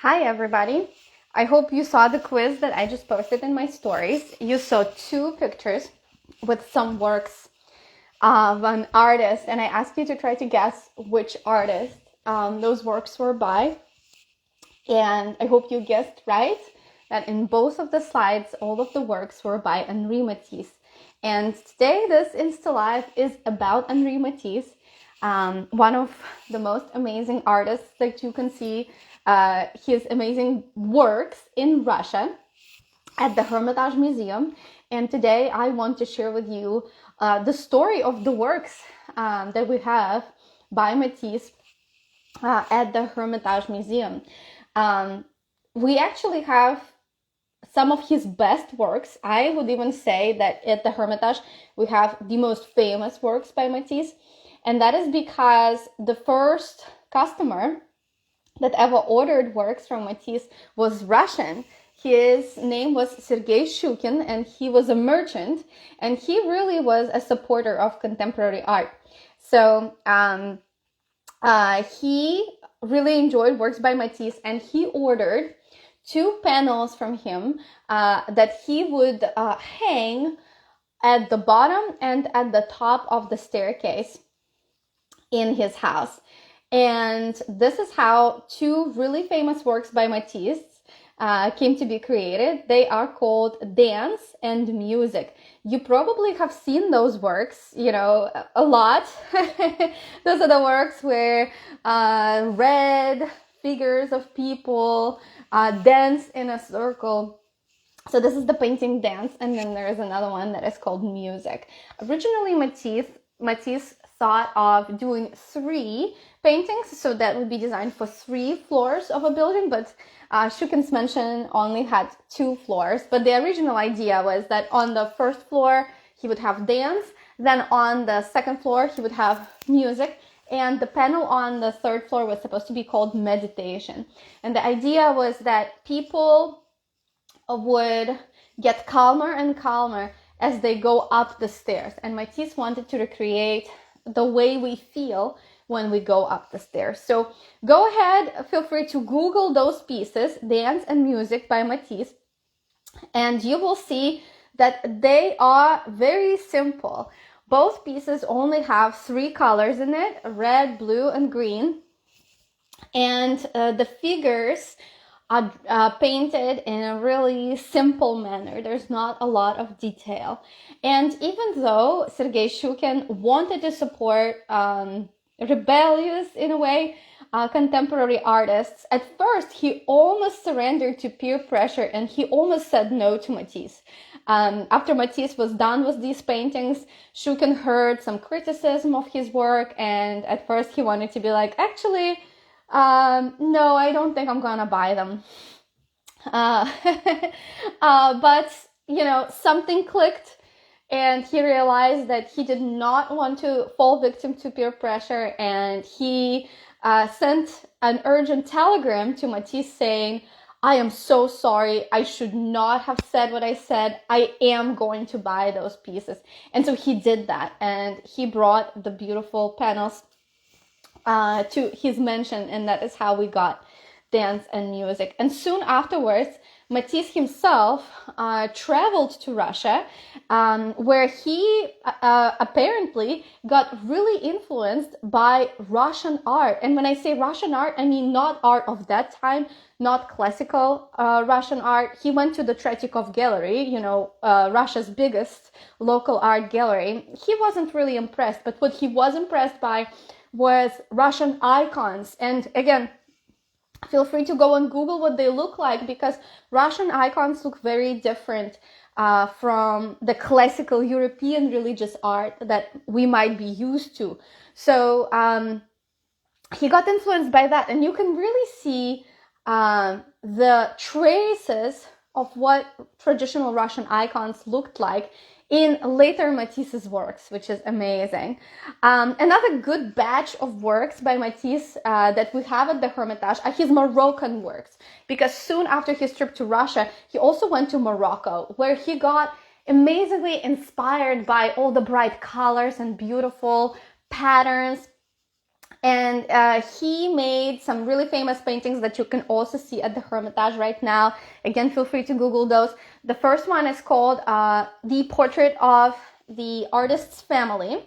Hi everybody. I hope you saw the quiz that I just posted in my stories. You saw two pictures with some works of an artist, and I asked you to try to guess which artist those works were by. And I hope you guessed right that in both of the slides, all of the works were by Henri Matisse. And today, this Instalive is about Henri Matisse, one of the most amazing artists that you can see his amazing works in Russia at the Hermitage Museum. And today I want to share with you the story of the works that we have by Matisse at the Hermitage Museum. We actually have some of his best works. I would even say that at the Hermitage we have the most famous works by Matisse, and that is because the first customer that ever ordered works from Matisse was Russian. His name was Sergei Shukin, and he was a merchant, and he really was a supporter of contemporary art. So he really enjoyed works by Matisse, and he ordered two panels from him that he would hang at the bottom and at the top of the staircase in his house. And this is how two really famous works by Matisse came to be created. They are called Dance and Music. You probably have seen those works, a lot. Those are the works where red figures of people dance in a circle. So this is the painting Dance, and then there is another one that is called Music. Originally, Matisse thought of doing three paintings, so that would be designed for 3 floors of a building, but Shukin's mansion only had 2 floors. But the original idea was that on the first floor he would have Dance, then on the second floor he would have Music, and the panel on the third floor was supposed to be called Meditation. And the idea was that people would get calmer and calmer as they go up the stairs, and Matisse wanted to recreate the way we feel when we go up the stairs. So go ahead, feel free to Google those pieces, Dance and Music by Matisse, and you will see that they are very simple. Both pieces only have 3 colors in it, red, blue, and green, and the figures are painted in a really simple manner. There's not a lot of detail. And even though Sergei Shukin wanted to support rebellious, in a way, contemporary artists, at first he almost surrendered to peer pressure, and he almost said no to Matisse. After Matisse was done with these paintings, Shukin heard some criticism of his work, and at first he wanted to be like, actually, no, I don't think I'm gonna buy them. But, something clicked, and he realized that he did not want to fall victim to peer pressure, and he sent an urgent telegram to Matisse saying, I am so sorry, I should not have said what I said, I am going to buy those pieces. And so he did that, and he brought the beautiful panels to his mansion, and that is how we got Dance and Music. And soon afterwards, Matisse himself traveled to Russia, where he apparently got really influenced by Russian art. And when I say Russian art, I mean not art of that time, not classical Russian art. He went to the Tretyakov Gallery, Russia's biggest local art gallery. He wasn't really impressed, but what he was impressed by was Russian icons. And again, feel free to go and Google what they look like, because Russian icons look very different from the classical European religious art that we might be used to. So he got influenced by that, and you can really see the traces of what traditional Russian icons looked like in later Matisse's works, which is amazing. Another good batch of works by Matisse that we have at the Hermitage are his Moroccan works, because soon after his trip to Russia, he also went to Morocco, where he got amazingly inspired by all the bright colors and beautiful patterns And he made some really famous paintings that you can also see at the Hermitage right now. Again, feel free to Google those. The first one is called The Portrait of the Artist's Family.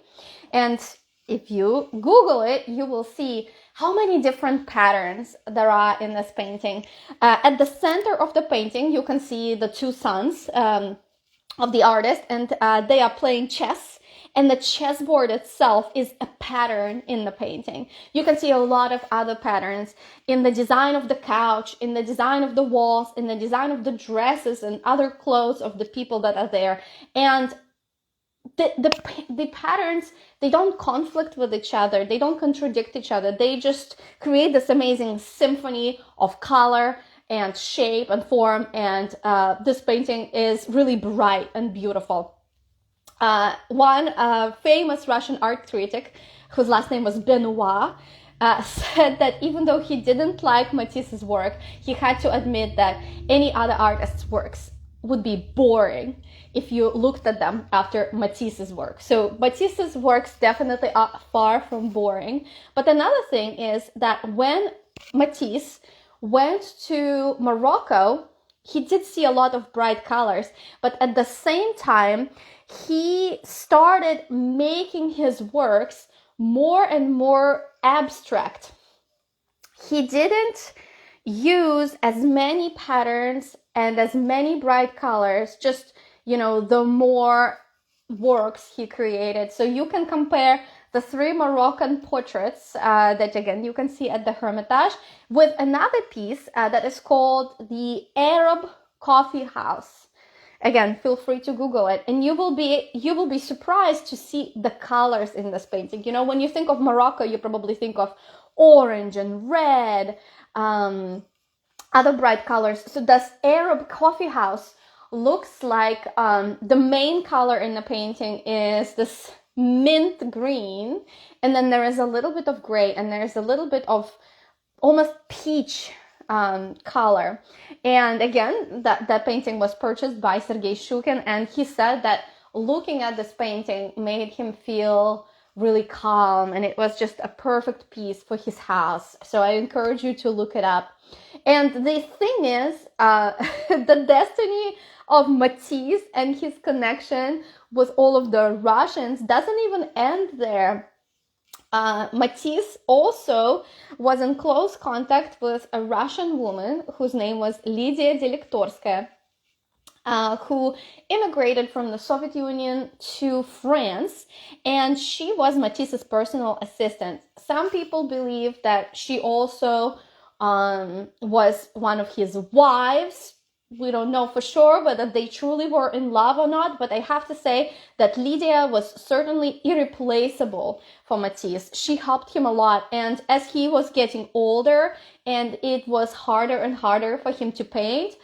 And if you Google it, you will see how many different patterns there are in this painting. At the center of the painting, you can see the two sons of the artist, and they are playing chess. And the chessboard itself is a pattern in the painting. You can see a lot of other patterns in the design of the couch, in the design of the walls, in the design of the dresses and other clothes of the people that are there. And the patterns, they don't conflict with each other. They don't contradict each other. They just create this amazing symphony of color and shape and form. And this painting is really bright and beautiful. One famous Russian art critic, whose last name was Benoit, said that even though he didn't like Matisse's work, he had to admit that any other artist's works would be boring if you looked at them after Matisse's work. So Matisse's works definitely are far from boring. But another thing is that when Matisse went to Morocco, he did see a lot of bright colors, but at the same time, he started making his works more and more abstract. He didn't use as many patterns and as many bright colors, just, the more works he created. So you can compare the 3 Moroccan portraits that, again, you can see at the Hermitage with another piece that is called the Arab Coffee House. Again, feel free to Google it, and you will be surprised to see the colors in this painting. When you think of Morocco, you probably think of orange and red, other bright colors. So this Arab coffee house looks like the main color in the painting is this mint green, and then there is a little bit of gray, and there's a little bit of almost peach color. And again, that painting was purchased by Sergei Shukin, and he said that looking at this painting made him feel really calm, and it was just a perfect piece for his house. So I encourage you to look it up. And the thing is, the destiny of Matisse and his connection with all of the Russians doesn't even end there. Matisse also was in close contact with a Russian woman whose name was Lydia Delektorskaya, who immigrated from the Soviet Union to France, and she was Matisse's personal assistant. Some people believe that she also was one of his wives. We don't know for sure whether they truly were in love or not, but I have to say that Lydia was certainly irreplaceable for Matisse. She helped him a lot, and as he was getting older and it was harder and harder for him to paint,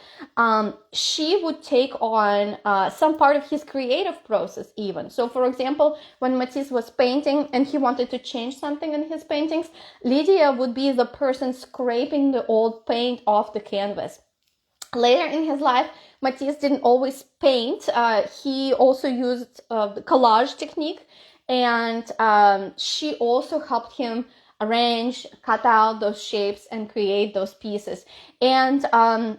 she would take on some part of his creative process even. So for example, when Matisse was painting and he wanted to change something in his paintings, Lydia would be the person scraping the old paint off the canvas. Later in his life, Matisse didn't always paint. He also used the collage technique, and she also helped him arrange, cut out those shapes, and create those pieces. And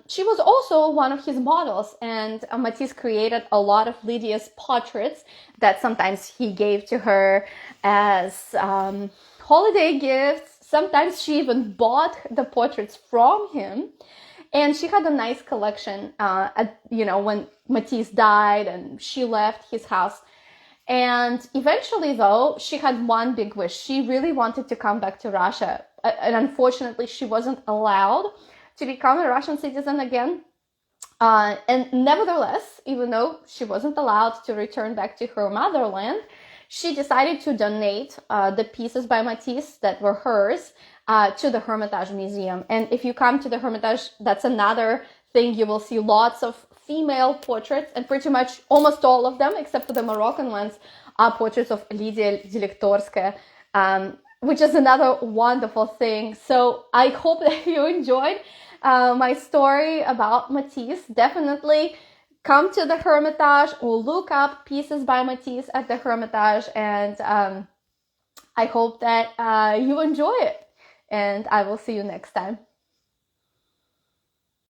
she was also one of his models, and Matisse created a lot of Lydia's portraits that sometimes he gave to her as holiday gifts. Sometimes she even bought the portraits from him. And she had a nice collection, when Matisse died and she left his house. And eventually, though, she had one big wish. She really wanted to come back to Russia. And unfortunately, she wasn't allowed to become a Russian citizen again. And nevertheless, even though she wasn't allowed to return back to her motherland, she decided to donate the pieces by Matisse that were hers to the Hermitage Museum. And if you come to the Hermitage, that's another thing. You will see lots of female portraits, and pretty much almost all of them, except for the Moroccan ones, are portraits of Lydia Delektorskaya, which is another wonderful thing. So I hope that you enjoyed my story about Matisse. Definitely come to the Hermitage or look up pieces by Matisse at the Hermitage, and I hope that you enjoy it, and I will see you next time.